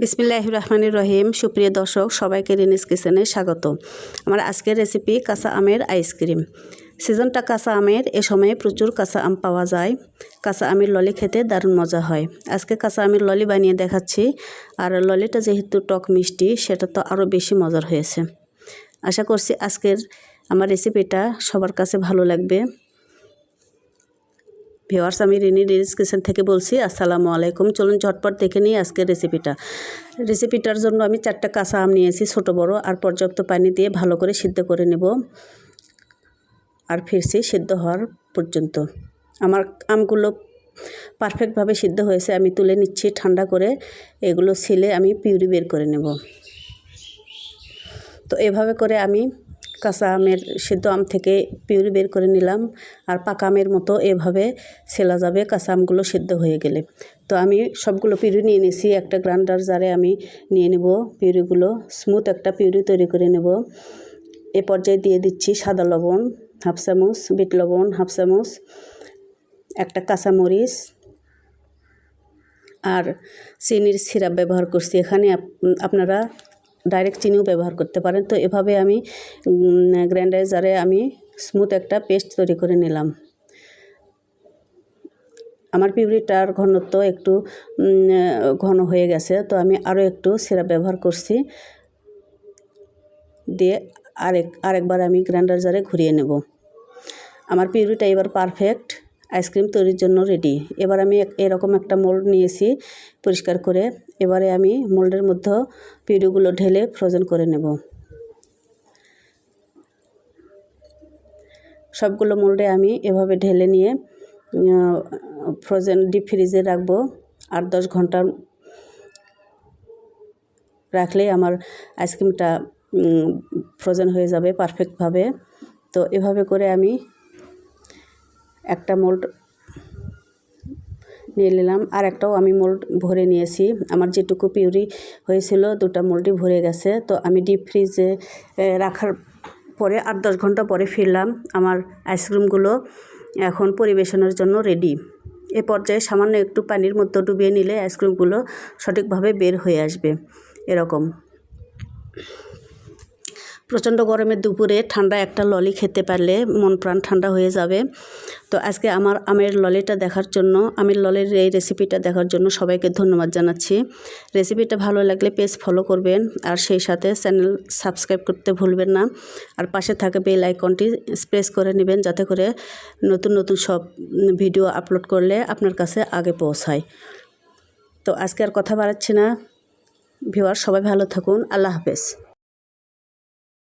বিসমিল্লাহির রহমানির রহিম। সুপ্রিয় দর্শক, সবাইকে রিনিস কিচেনে স্বাগত। আমার আজকের রেসিপি কাঁচা আমের আইসক্রিম। সিজনটা কাঁচা আমের, এ সময়ে প্রচুর কাঁচা আম পাওয়া যায়। কাঁচা আমের ললি খেতে দারুণ মজা হয়। আজকে কাঁচা আমের ললি বানিয়ে দেখাচ্ছি। আর ললিটা যেহেতু টক মিষ্টি, সেটা তো আরও বেশি মজার হয়েছে। আশা করছি আজকের আমার রেসিপিটা সবার কাছে ভালো লাগবে। ভিউয়ার্স, আমি রিনিস কিচেন থেকে বলছি। আসসালামু আলাইকুম। চলুন ঝটপট দেখে নিই আজকের রেসিপিটার জন্য আমি 4টা কাঁচা আম নিয়েছি, ছোট বড়, আর পর্যাপ্ত পানি দিয়ে ভালো করে সিদ্ধ করে নেব। আর ফিরছি সিদ্ধ হওয়ার পর্যন্ত। আমার আমগুলো পারফেক্টভাবে সিদ্ধ হয়েছে। আমি তুলে নিচ্ছি ঠান্ডা করে। এগুলো ছিলে আমি পিউরি বের করে নেব। তো এভাবে করে আমি কাঁচা আমের সিদ্ধ আম থেকে পিউরি বের করে নিলাম। আর পাকা আমের মতো এভাবে ছেলা যাবে কাঁচা আমগুলো সিদ্ধ হয়ে গেলে। তো আমি সবগুলো পিউরি নিয়ে নিয়েছি। একটা গ্রাইন্ডার জারে আমি নিয়ে নেব পিউরিগুলো। স্মুথ একটা পিউরি তৈরি করে নেব। এ পর্যায়ে দিয়ে দিচ্ছি সাদা লবণ হাফ চামচ, বিট লবণ হাফ চামচ, একটা কাঁচামরিচ, আর চিনির সিরাপ ব্যবহার করছি। এখানে আপনারা ডাইরেক্ট চিনিও ব্যবহার করতে পারেন। তো এভাবে আমি গ্রাইন্ডার জারে আমি স্মুথ একটা পেস্ট তৈরি করে নিলাম। আমার পিউরিটার ঘনত্ব একটু ঘন হয়ে গেছে। তো আমি আরও একটু সিরাপ ব্যবহার করছি, দিয়ে আরেকবার আমি গ্রাইন্ডার জারে ঘুরিয়ে নেব। আমার পিউরিটা এবার পারফেক্ট আইসক্রিম তৈরির জন্য রেডি। এবার আমি এরকম একটা মোল্ড নিয়েছি পরিষ্কার করে। এবারে আমি মোল্ডের মধ্যে পিউরিগুলো ঢেলে ফ্রোজেন করে নেব। সবগুলো মোল্ডে আমি এভাবে ঢেলে নিয়ে ফ্রোজেন ডিপ ফ্রিজে রাখবো। 8-10 ঘন্টা রাখলেই আমার আইসক্রিমটা ফ্রোজেন হয়ে যাবে পারফেক্টভাবে। তো এভাবে করে আমি একটা মোল্ড নিয়ে নিলাম। আর একটাও আমি মোল্ড ভরে নিয়েছি। আমার যেটুকু পিউরি হয়েছিল 2টা মোল্ডই ভরে গেছে। তো আমি ডিপ ফ্রিজে রাখার পরে 8-10 ঘন্টা পরে ফিরলাম। আমার আইসক্রিমগুলো এখন পরিবেশনের জন্য রেডি। এ পর্যায়ে সামান্য একটু পানির মধ্যে ডুবিয়ে নিলে আইসক্রিমগুলো সঠিকভাবে বের হয়ে আসবে। এরকম প্রচণ্ড গরমের দুপুরে ঠান্ডা একটা ললি খেতে পারলে মন প্রাণ ঠান্ডা হয়ে যাবে। তো আজকে আমার আমের ললিটা দেখার জন্য, আমের ললির এই রেসিপিটা দেখার জন্য সবাইকে ধন্যবাদ জানাচ্ছি। রেসিপিটা ভালো লাগলে পেজ ফলো করবেন, আর সেই সাথে চ্যানেল সাবস্ক্রাইব করতে ভুলবেন না। আর পাশে থাকা বেল আইকনটি প্রেস করে নেবেন, যাতে করে নতুন নতুন সব ভিডিও আপলোড করলে আপনার কাছে আগে পৌঁছায়। তো আজকে আর কথা বাড়াচ্ছি না। ভিউয়ার, সবাই ভালো থাকুন। আল্লাহ হাফেজ।